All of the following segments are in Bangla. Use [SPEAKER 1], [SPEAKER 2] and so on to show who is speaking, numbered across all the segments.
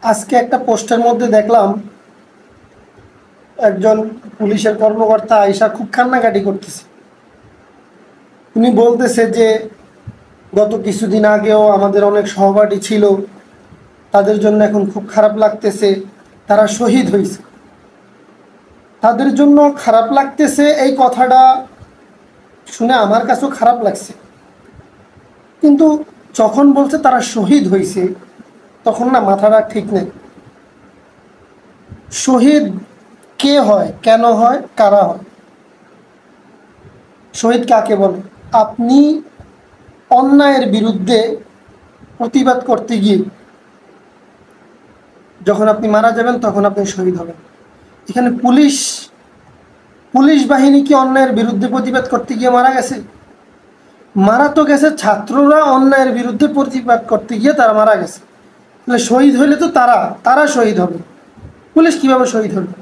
[SPEAKER 1] আজকে একটা পোস্টের মধ্যে দেখলাম একজন পুলিশের কর্মকর্তা আয়শা খুব কান্নাকাটি করতেছে। উনি বলতেছে যে গত কিছুদিন আগেও আমাদের অনেক সহপাঠী ছিল, তাদের জন্য এখন খুব খারাপ লাগতেছে, তারা শহীদ হয়েছে। তাদের জন্য খারাপ লাগতেছে, এই কথাটা শুনে আমার কাছেও খারাপ লাগছে, কিন্তু যখন বলছে তারা শহীদ হয়েছে তখন না মাথাটা ঠিক নেই। শহীদ কে হয়, কেন হয়, কারা হয়? শহীদ কাকে বলে? আপনি অন্যায়ের বিরুদ্ধে প্রতিবাদ করতে গিয়ে যখন আপনি মারা যাবেন তখন আপনি শহীদ হবেন। এখানে পুলিশ পুলিশ বাহিনী কি অন্যায়ের বিরুদ্ধে প্রতিবাদ করতে গিয়ে মারা গেছে? মারা তো গেছে ছাত্ররা অন্যায়ের বিরুদ্ধে প্রতিবাদ করতে গিয়ে তারা মারা গেছে। তাহলে শহীদ হইলে তো তারা তারা শহীদ হবে, পুলিশ কিভাবে শহীদ হবে?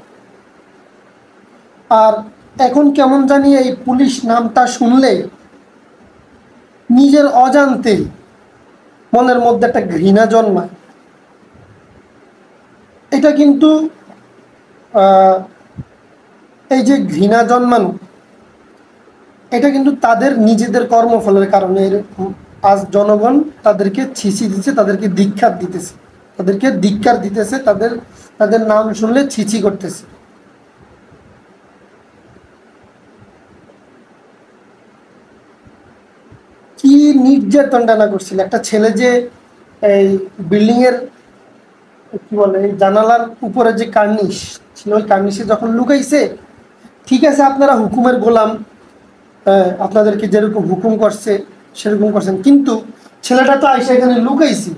[SPEAKER 1] আর এখন কেমন জানি এই পুলিশ নামটা শুনলে নিজের অজান্তেই মনের মধ্যে একটা ঘৃণা জন্মায়। এটা কিন্তু এই যে ঘৃণা জন্মানো, এটা কিন্তু তাদের নিজেদের কর্মফলের কারণে। আজ জনগণ তাদেরকে ছিছি দিচ্ছে, তাদেরকে ধিক্কার দিতেছে, তাদের তাদের নাম শুনলে ছিছি করতেছে। কি নির্যাতনটা না করছিল একটা ছেলে, যে এই বিল্ডিং এর কি বলে এই জানালার উপরে যে কার্নিশ ছিল, ওই কার্নিশে যখন লুকাইছে, ঠিক আছে আপনারা হুকুমের গোলাম, আপনাদেরকে যেরকম হুকুম করছে সেরকম করছেন, কিন্তু ছেলেটা তো আইসা এখানে লুকাইছি,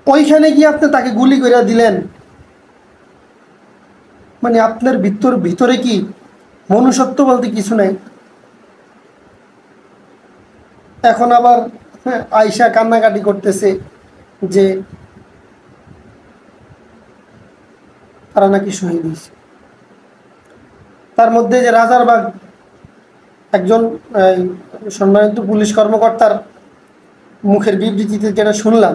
[SPEAKER 1] ওইখানে গিয়ে আপনি তাকে গুলি করে দিলেন। মানে আপনার ভিতরে কি মনুষ্যত্ব বলতে কিছু নাই? এখন আবার আয়শা কান্নাকাটি করতেছে যে তারা নাকি শহীদ হয়েছে। তার মধ্যে যে রাজারবাগ একজন সম্মানিত পুলিশ কর্মকর্তার মুখের বিবৃতিতে যেটা শুনলাম,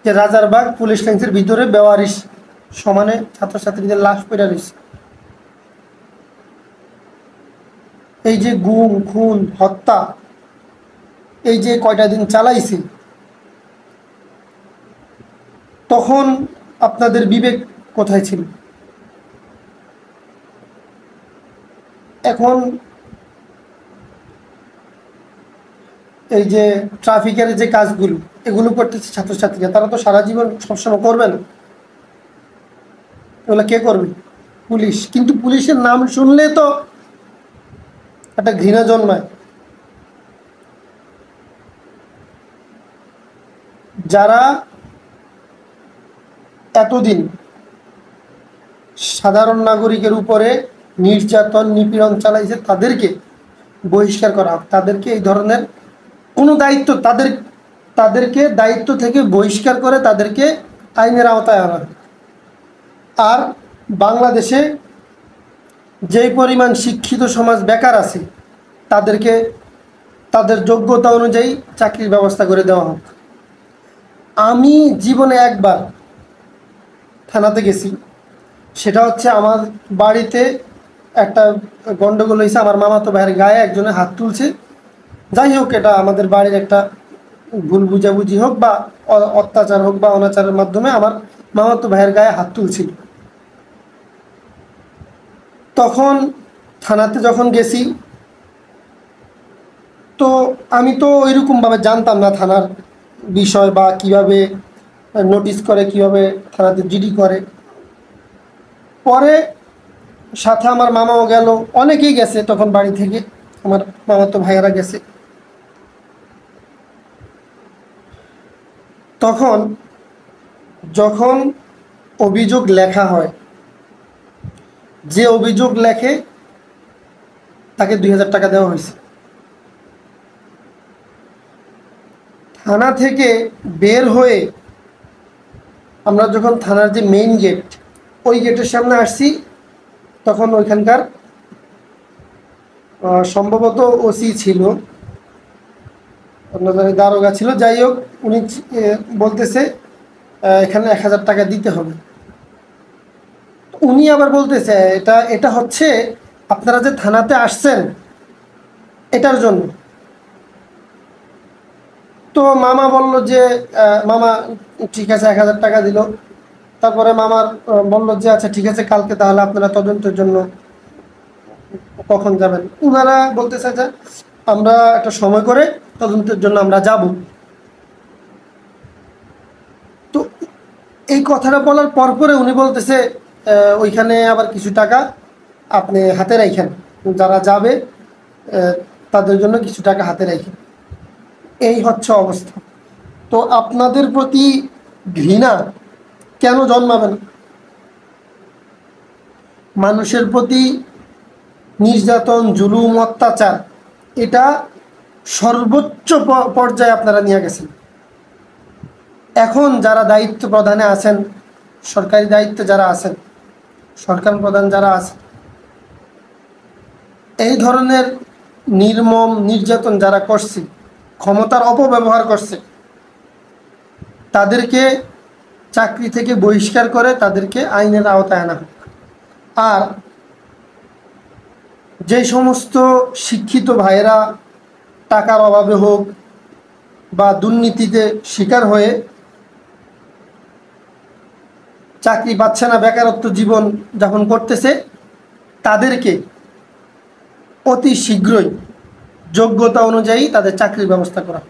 [SPEAKER 1] যে রাজারবাগ পুলিশ লাইন্সের ভিতরে বেওয়ারিশ সমানে ছাত্রছাত্রীদের লাশ পড়ে রয়েছে। এই যে গুম খুন হত্যা, এই যে কয়টা দিন চালাইছে, তখন আপনাদের বিবেক কোথায় ছিল? এখন এই যে ট্রাফিকের যে কাজগুলো এগুলো করতেছে ছাত্রছাত্রীরা, তারা তো সারা জীবন সবসময় করবে না, এগুলো কে করবে? পুলিশ। কিন্তু পুলিশের নাম শুনলে তো একটা ঘৃণা জন্মায়। যারা এতদিন সাধারণ নাগরিকের উপরে নির্যাতন নিপীড়ন চালাইছে তাদেরকে বহিষ্কার করা হোক, তাদেরকে এই ধরনের কোনো দায়িত্ব তাদেরকে দায়িত্ব থেকে বহিষ্কার করে তাদেরকে আইনের আওতায় আনা হোক। আর বাংলাদেশে যেই পরিমাণ শিক্ষিত সমাজ বেকার আছে, তাদেরকে তাদের যোগ্যতা অনুযায়ী চাকরির ব্যবস্থা করে দেওয়া হোক। আমি জীবনে একবার থানাতে গেছি, সেটা হচ্ছে আমার বাড়িতে একটা গন্ডগোল হয়েছে, আমার মামাতো ভাইয়ের গায়ে একজনে হাত তুলছে। যাই হোক, এটা আমাদের বাড়ির একটা ভুল বুঝাবুঝি হোক বা অত্যাচার হোক বা অনাচারের মাধ্যমে আমার মামাতো ভাইয়ের গায়ে হাত তুলছিল। তখন থানাতে যখন গেছি, তো আমি তো ওইরকমভাবে জানতাম না থানার বিষয় বা কিভাবে নোটিশ করে, কিভাবে থানাতে জিডি করে। পরে সাথে আমার মামাও গেল, অনেকেই গেছে তখন বাড়ি থেকে, আমার মামাতো ভাইয়েরা গেছে। তখন যখন অভিযোগ লেখা হয়, যে অভিযোগ লেখে তাকে 2000 টাকা দেওয়া হয়েছে। থানা থেকে বের হয়ে আমরা যখন থানার যে মেইন গেট, ওই গেটের সামনে আসছি, তখন ওইখানকার সম্ভবত ওসি ছিল, আপনাদের দারোগা ছিল, যাই হোক, উনি বলতেছে এখানে 1000 টাকা দিতে হবে। উনি আবার বলতেছে এটা এটা হচ্ছে আপনারা যে থানাতে আসছেন এটার জন্য। তো মামা বলল যে মামা ঠিক আছে 1000 টাকা দিল। তারপরে মামার বলল যে আচ্ছা ঠিক আছে কালকে তাহলে আপনারা তদন্তের জন্য কখন যাবেন। ওনারা বলতেছে যে আমরা একটা সময় করে তদন্তের জন্য আমরা যাব। তো এই কথাটা বলার পরে উনি বলতেছে ওইখানে আবার কিছু টাকা আপনি হাতে রাখেন, যারা যাবে তাদের জন্য কিছু টাকা হাতে রাখেন। এই হচ্ছে অবস্থা। তো আপনাদের প্রতি ঘৃণা কেন জন্মাবে না? মানুষের প্রতি নির্যাতন, জুলুম, অত্যাচার এটা সর্বোচ্চ পর্যায়ে আপনারা নিয়ে গেছেন। এখন যারা দায়িত্ব প্রদানে আছেন, সরকারি দায়িত্বে যারা আছেন, সরকার প্রধান যারা আছেন, এই ধরনের নির্মম নির্যাতন যারা করছে, ক্ষমতার অপব্যবহার করছে, তাদেরকে চাকরি থেকে বহিষ্কার করে তাদেরকে আইনের আওতায় আনা হোক। আর যে সমস্ত শিক্ষিত ভাইয়েরা টাকার অভাবে হোক বা দুর্নীতিতে শিকার হয়ে চাকরি পাচ্ছে না, বেকারত্ব জীবন যাপন করতেছে, তাদেরকে অতি শীঘ্রই যোগ্যতা অনুযায়ী তাদের চাকরির ব্যবস্থা করা।